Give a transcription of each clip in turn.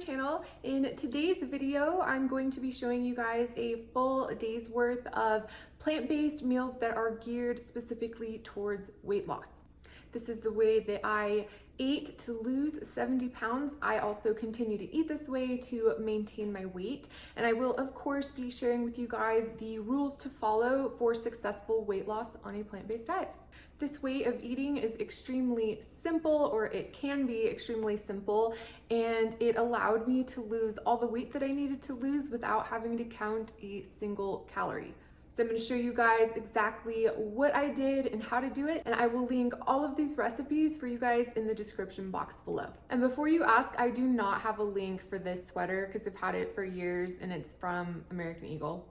channel. In today's video, I'm going to be showing you guys a full day's worth of plant-based meals that are geared specifically towards weight loss. This is the way that I ate to lose 70 pounds. I also continue to eat this way to maintain my weight. And I will, of course, be sharing with you guys the rules to follow for successful weight loss on a plant-based diet. This way of eating is extremely simple, or it can be extremely simple, and it allowed me to lose all the weight that I needed to lose without having to count a single calorie. So I'm going to show you guys exactly what I did and how to do it, and I will link all of these recipes for you guys in the description box below. And before you ask, I do not have a link for this sweater because I've had it for years and it's from American Eagle,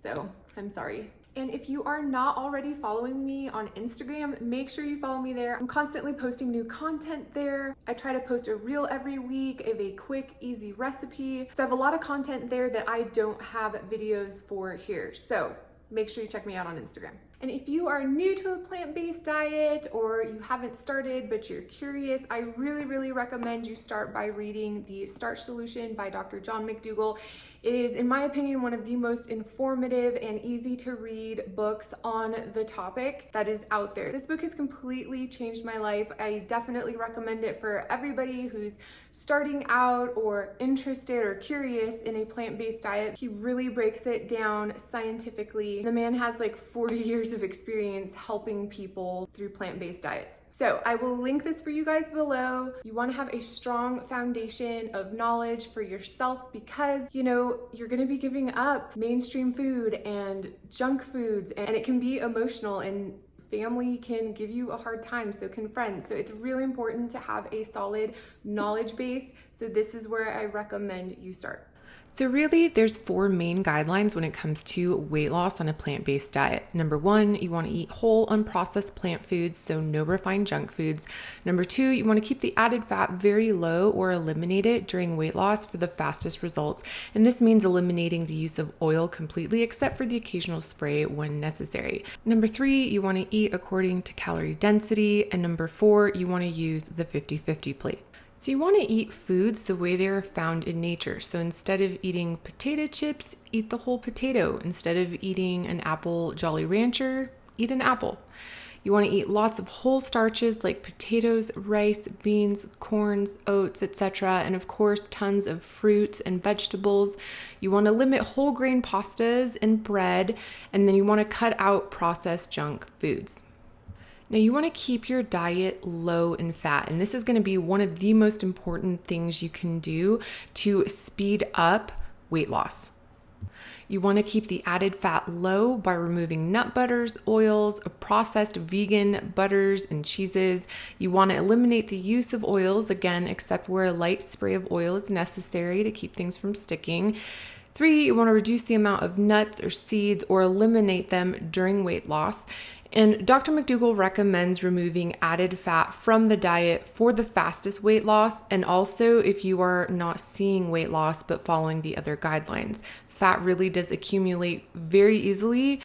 so I'm sorry. And if you are not already following me on Instagram, make sure you follow me there. I'm constantly posting new content there. I try to post a reel every week of a quick, easy recipe. So I have a lot of content there that I don't have videos for here. So make sure you check me out on Instagram. And if you are new to a plant-based diet or you haven't started but you're curious, I really recommend you start by reading the Starch Solution by Dr. John McDougall. It is, in my opinion, one of the most informative and easy to read books on the topic that is out there. This book has completely changed my life. I definitely recommend it for everybody who's starting out or interested or curious in a plant-based diet. He really breaks it down scientifically. The man has like 40 years of experience helping people through plant-based diets. So I will link this for you guys below. You want to have a strong foundation of knowledge for yourself because, you know, you're going to be giving up mainstream food and junk foods, and it can be emotional, and family can give you a hard time, so can friends. So it's really important to have a solid knowledge base. So this is where I recommend you start. So really, there's 4 main guidelines when it comes to weight loss on a plant-based diet. Number 1, you want to eat whole, unprocessed plant foods, so no refined junk foods. Number 2, you want to keep the added fat very low or eliminate it during weight loss for the fastest results. And this means eliminating the use of oil completely, except for the occasional spray when necessary. Number 3, you want to eat according to calorie density. And number 4, you want to use the 50-50 plate. So you want to eat foods the way they are found in nature. So instead of eating potato chips, eat the whole potato. Instead of eating an apple Jolly Rancher, eat an apple. You want to eat lots of whole starches like potatoes, rice, beans, corns, oats, etc. And of course, tons of fruits and vegetables. You want to limit whole grain pastas and bread, and then you want to cut out processed junk foods. Now you want to keep your diet low in fat, and this is going to be one of the most important things you can do to speed up weight loss. You want to keep the added fat low by removing nut butters, oils, processed vegan butters and cheeses. You want to eliminate the use of oils, again, except where a light spray of oil is necessary to keep things from sticking. 3, you want to reduce the amount of nuts or seeds or eliminate them during weight loss. And Dr. McDougall recommends removing added fat from the diet for the fastest weight loss, and also if you are not seeing weight loss but following the other guidelines. Fat really does accumulate very easily,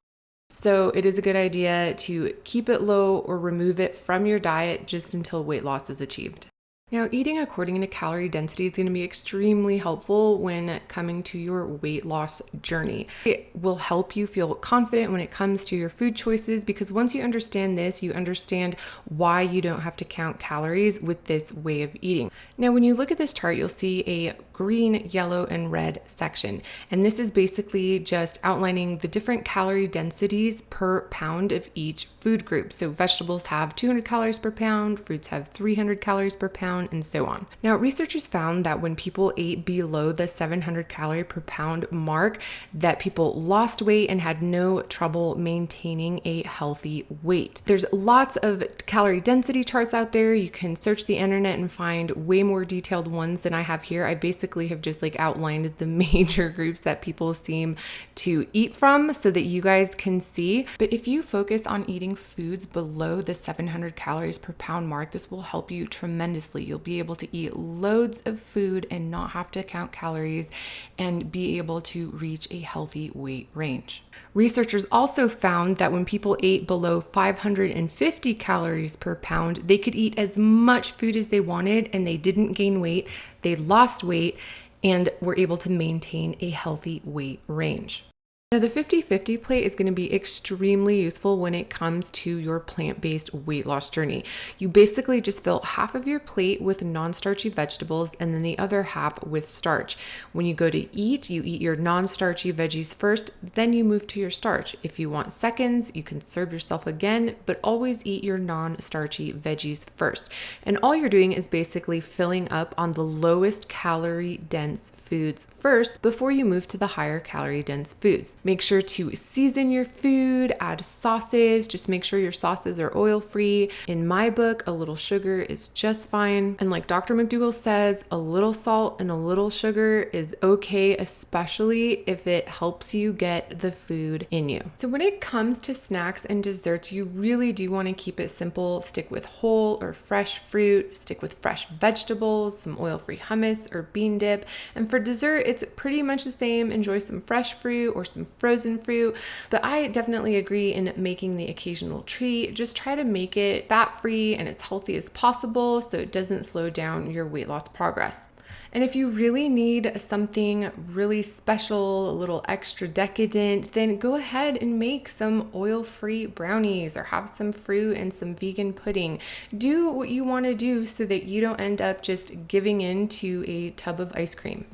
so it is a good idea to keep it low or remove it from your diet just until weight loss is achieved. Now, eating according to calorie density is going to be extremely helpful when coming to your weight loss journey. It will help you feel confident when it comes to your food choices, because once you understand this, you understand why you don't have to count calories with this way of eating. Now, when you look at this chart, you'll see a green, yellow, and red section. And this is basically just outlining the different calorie densities per pound of each food group. So vegetables have 200 calories per pound, fruits have 300 calories per pound, and so on. Now, researchers found that when people ate below the 700 calorie per pound mark, that people lost weight and had no trouble maintaining a healthy weight. There's lots of calorie density charts out there. You can search the internet and find way more detailed ones than I have here. I basically have just like outlined the major groups that people seem to eat from so that you guys can see. But if you focus on eating foods below the 700 calories per pound mark, this will help you tremendously. You'll be able to eat loads of food and not have to count calories and be able to reach a healthy weight range. Researchers also found that when people ate below 550 calories per pound, they could eat as much food as they wanted and they didn't gain weight, they lost weight, and we're able to maintain a healthy weight range. Now, the 50-50 plate is going to be extremely useful when it comes to your plant-based weight loss journey. You basically just fill half of your plate with non-starchy vegetables and then the other half with starch. When you go to eat, you eat your non-starchy veggies first, then you move to your starch. If you want seconds, you can serve yourself again, but always eat your non-starchy veggies first. And all you're doing is basically filling up on the lowest calorie dense foods first before you move to the higher calorie dense foods. Make sure to season your food, add sauces, just make sure your sauces are oil free. In my book, a little sugar is just fine. And like Dr. McDougall says, a little salt and a little sugar is okay, especially if it helps you get the food in you. So when it comes to snacks and desserts, you really do want to keep it simple. Stick with whole or fresh fruit, stick with fresh vegetables, some oil-free hummus or bean dip. And for dessert, it's pretty much the same. Enjoy some fresh fruit or some frozen fruit, but I definitely agree in making the occasional treat. Just try to make it fat-free and as healthy as possible so it doesn't slow down your weight loss progress. And if you really need something really special, a little extra decadent, then go ahead and make some oil-free brownies or have some fruit and some vegan pudding. Do what you want to do so that you don't end up just giving in to a tub of ice cream.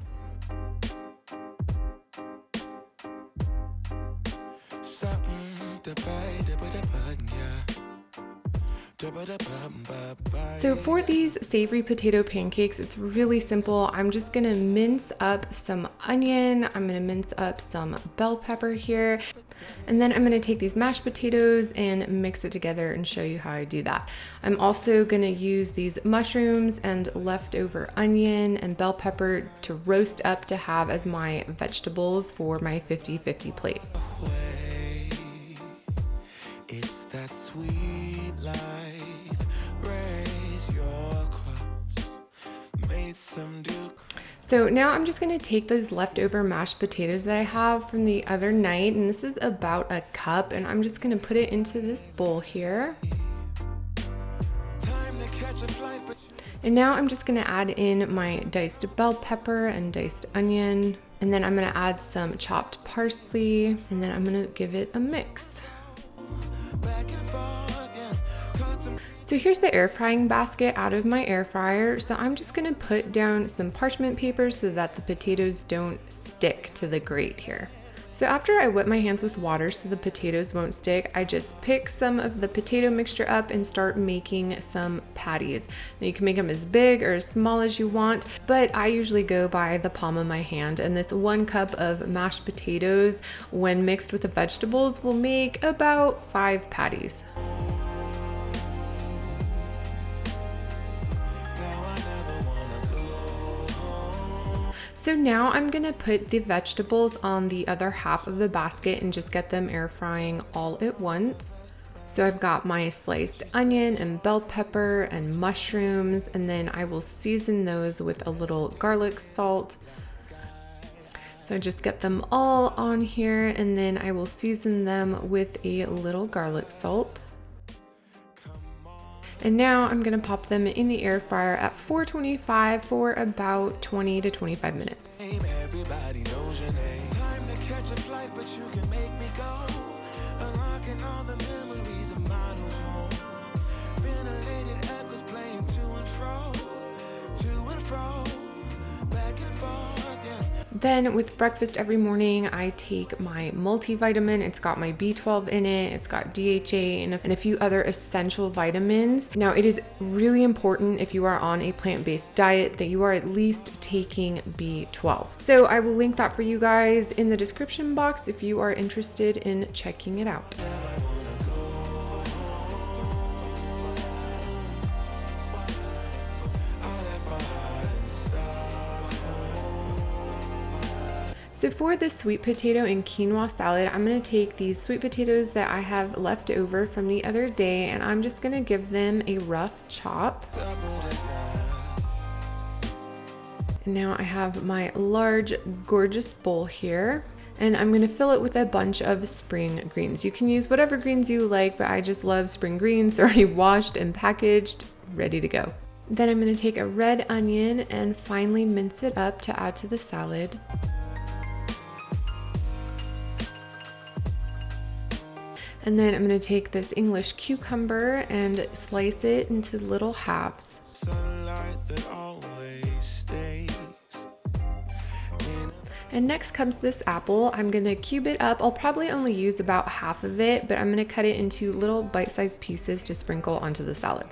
So for these savory potato pancakes, it's really simple. I'm just gonna mince up some onion. I'm gonna mince up some bell pepper here. And then I'm gonna take these mashed potatoes and mix it together and show you how I do that. I'm also gonna use these mushrooms and leftover onion and bell pepper to roast up to have as my vegetables for my 50-50 plate. It's that sweet life, raise your cross, made some duke. So now I'm just gonna take those leftover mashed potatoes that I have from the other night, and this is about a cup, and I'm just gonna put it into this bowl here. And now I'm just gonna add in my diced bell pepper and diced onion, and then I'm gonna add some chopped parsley, and then I'm gonna give it a mix. So here's the air frying basket out of my air fryer. So I'm just gonna put down some parchment paper so that the potatoes don't stick to the grate here. So after I wet my hands with water so the potatoes won't stick, I just pick some of the potato mixture up and start making some patties. Now you can make them as big or as small as you want, but I usually go by the palm of my hand, and this 1 cup of mashed potatoes, when mixed with the vegetables, will make about 5 patties. So now I'm gonna put the vegetables on the other half of the basket and just get them air frying all at once. So I've got my sliced onion and bell pepper and mushrooms, and then I will season those with a little garlic salt. So I just get them all on here, and then I will season them with a little garlic salt. And now I'm gonna pop them in the air fryer at 425 for about 20 to 25 minutes. Everybody knows your name. Time to catch a flight, but you can make me go. Unlocking all the memories of my new home. Ventilated echoes playing to and fro, back and forth, yeah. Then with breakfast every morning, I take my multivitamin. It's got my B12 in it, it's got DHA and a few other essential vitamins. Now, it is really important if you are on a plant-based diet that you are at least taking B12. So I will link that for you guys in the description box if you are interested in checking it out. So for the sweet potato and quinoa salad, I'm going to take these sweet potatoes that I have left over from the other day, and I'm just going to give them a rough chop. And now I have my large, gorgeous bowl here, and I'm going to fill it with a bunch of spring greens. You can use whatever greens you like, but I just love spring greens. They're already washed and packaged, ready to go. Then I'm going to take a red onion and finely mince it up to add to the salad. And then I'm going to take this English cucumber and slice it into little halves. And next comes this apple. I'm gonna cube it up. I'll probably only use about half of it, but I'm gonna cut it into little bite-sized pieces to sprinkle onto the salad.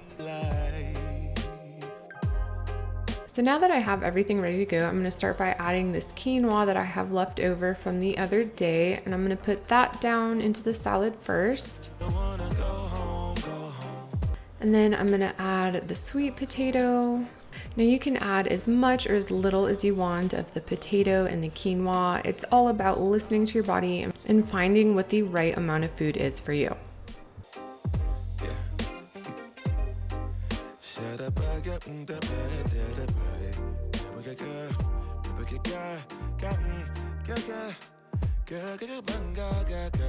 So now that I have everything ready to go, I'm gonna start by adding this quinoa that I have left over from the other day, and I'm gonna put that down into the salad first. And then I'm gonna add the sweet potato. Now you can add as much or as little as you want of the potato and the quinoa. It's all about listening to your body and finding what the right amount of food is for you.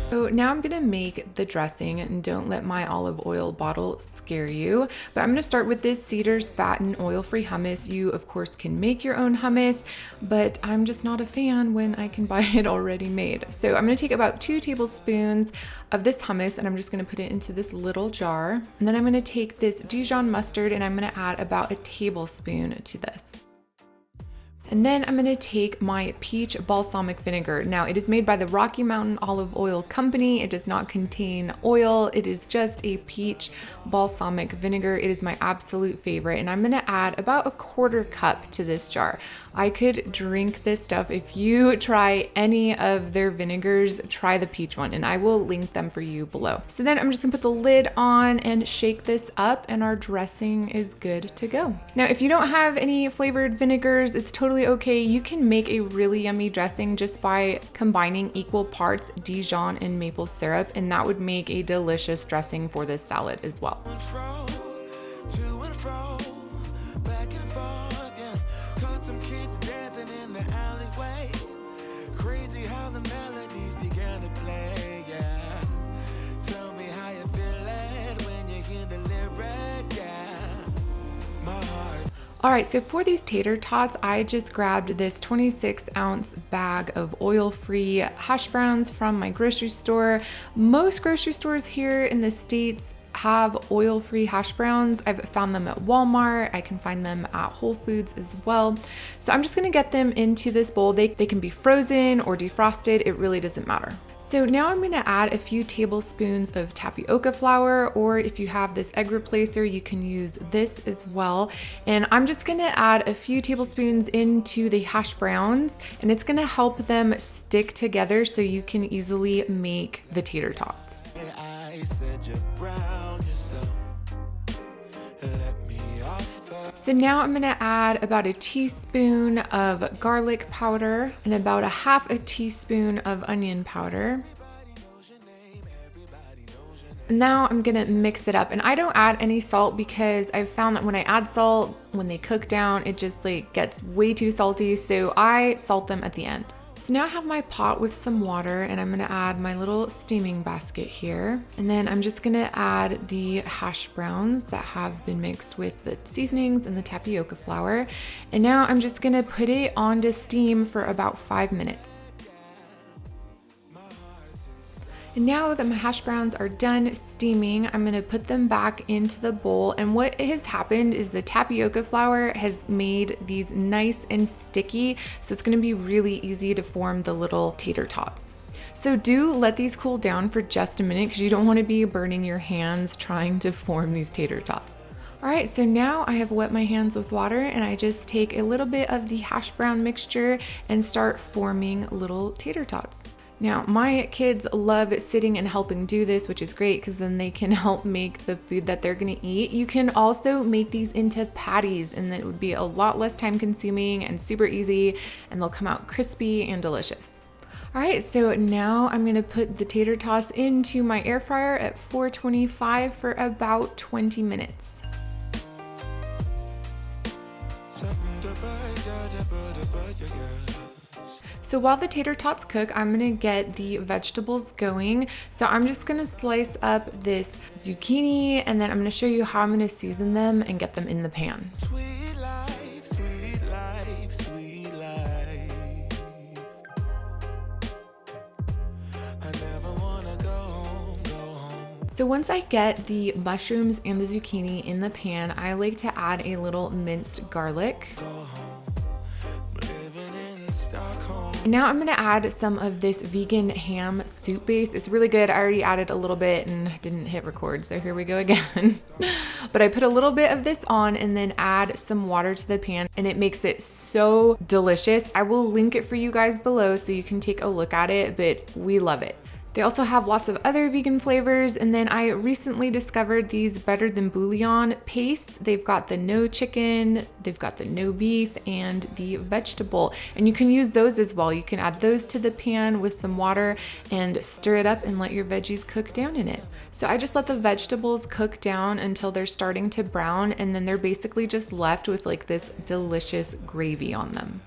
So now I'm gonna make the dressing, and don't let my olive oil bottle scare you, but I'm gonna start with this Cedar's fat and oil-free hummus. You of course can make your own hummus, but I'm just not a fan when I can buy it already made. So I'm gonna take about 2 tablespoons of this hummus, and I'm just gonna put it into this little jar. And then I'm gonna take this Dijon mustard, and I'm gonna add about a tablespoon to this. And then I'm gonna take my peach balsamic vinegar. Now it is made by the Rocky Mountain Olive Oil Company. It does not contain oil. It is just a peach balsamic vinegar. It is my absolute favorite. And I'm gonna add about a 1/4 cup to this jar. I could drink this stuff. If you try any of their vinegars, try the peach one, and I will link them for you below. So then I'm just gonna put the lid on and shake this up, and our dressing is good to go. Now, if you don't have any flavored vinegars, it's totally okay. You can make a really yummy dressing just by combining equal parts Dijon and maple syrup, and that would make a delicious dressing for this salad as well. All right, so for these tater tots, I just grabbed this 26-ounce bag of oil-free hash browns from my grocery store. Most grocery stores here in the States have oil-free hash browns. I've found them at Walmart. I can find them at Whole Foods as well. So I'm just gonna get them into this bowl. They can be frozen or defrosted. It really doesn't matter. So now I'm gonna add a few tablespoons of tapioca flour, or if you have this egg replacer, you can use this as well. And I'm just gonna add a few tablespoons into the hash browns, and it's gonna help them stick together so you can easily make the tater tots. So now I'm gonna add about a teaspoon of garlic powder and about a 1/2 teaspoon of onion powder. Now I'm gonna mix it up, and I don't add any salt because I've found that when I add salt, when they cook down, it just gets way too salty, so I salt them at the end. So now I have my pot with some water, and I'm gonna add my little steaming basket here. And then I'm just gonna add the hash browns that have been mixed with the seasonings and the tapioca flour. And now I'm just gonna put it on to steam for about 5 minutes. And now that my hash browns are done steaming, I'm gonna put them back into the bowl. And what has happened is the tapioca flour has made these nice and sticky, so it's gonna be really easy to form the little tater tots. So do let these cool down for just a minute, because you don't wanna be burning your hands trying to form these tater tots. All right, so now I have wet my hands with water, and I just take a little bit of the hash brown mixture and start forming little tater tots. Now, my kids love sitting and helping do this, which is great because then they can help make the food that they're gonna eat. You can also make these into patties, and it would be a lot less time consuming and super easy, and they'll come out crispy and delicious. All right, so now I'm gonna put the tater tots into my air fryer at 425 for about 20 minutes. So while the tater tots cook, I'm gonna get the vegetables going. So I'm just gonna slice up this zucchini, and then I'm gonna show you how I'm gonna season them and get them in the pan. Sweet life, sweet life, sweet life. I never wanna go home, go home. So once I get the mushrooms and the zucchini in the pan, I like to add a little minced garlic. Go home. Living in Stockholm. Now I'm gonna add some of this vegan ham soup base. It's really good. I already added a little bit and didn't hit record, so here we go again. But I put a little bit of this on and then add some water to the pan, and it makes it so delicious. I will link it for you guys below so you can take a look at it, but we love it. They also have lots of other vegan flavors, and then I recently discovered these Better Than Bouillion pastes. They've got the no chicken, they've got the no beef, and the vegetable, and you can use those as well. You can add those to the pan with some water and stir it up and let your veggies cook down in it. So I just let the vegetables cook down until they're starting to brown, and then they're basically just left with like this delicious gravy on them.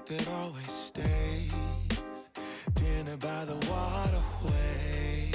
That always stays, dinner by the waterway.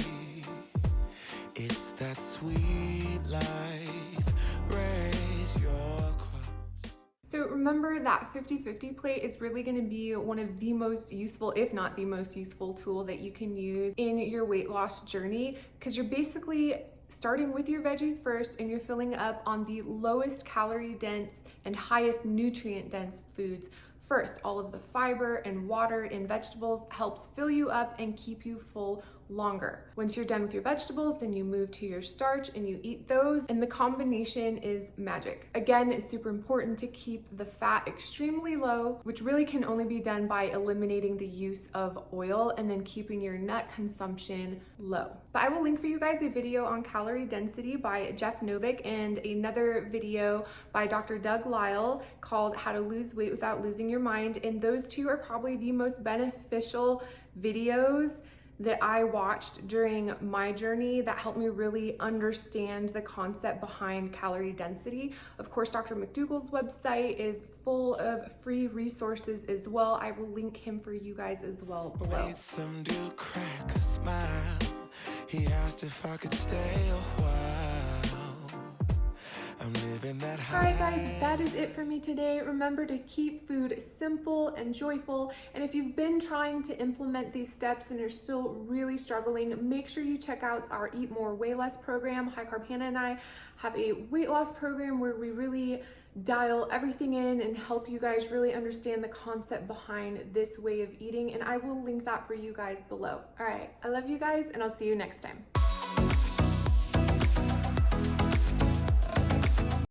It's that sweet life, raise your crops. So remember that 50-50 plate is really going to be one of the most useful, if not the most useful tool that you can use in your weight loss journey, because you're basically starting with your veggies first and you're filling up on the lowest calorie dense and highest nutrient dense foods first. All of the fiber and water in vegetables helps fill you up and keep you full longer. Once you're done with your vegetables, then you move to your starch and you eat those, and the combination is magic. Again, it's super important to keep the fat extremely low, which really can only be done by eliminating the use of oil and then keeping your nut consumption low. But I will link for you guys a video on calorie density by Jeff Novick and another video by Dr. Doug Lisle called How to Lose Weight Without Losing Your Mind, and those two are probably the most beneficial videos that I watched during my journey that helped me really understand the concept behind calorie density. Of course, Dr. McDougall's website is full of free resources as well. I will link him for you guys as well below. Made some dude crack a smile. He asked if I could stay a while. I'm living that high. All right guys, that is it for me today. Remember to keep food simple and joyful. And if you've been trying to implement these steps and you're still really struggling, make sure you check out our Eat More, Weigh Less program. High Carb Hannah and I have a weight loss program where we really dial everything in and help you guys really understand the concept behind this way of eating. And I will link that for you guys below. All right, I love you guys and I'll see you next time.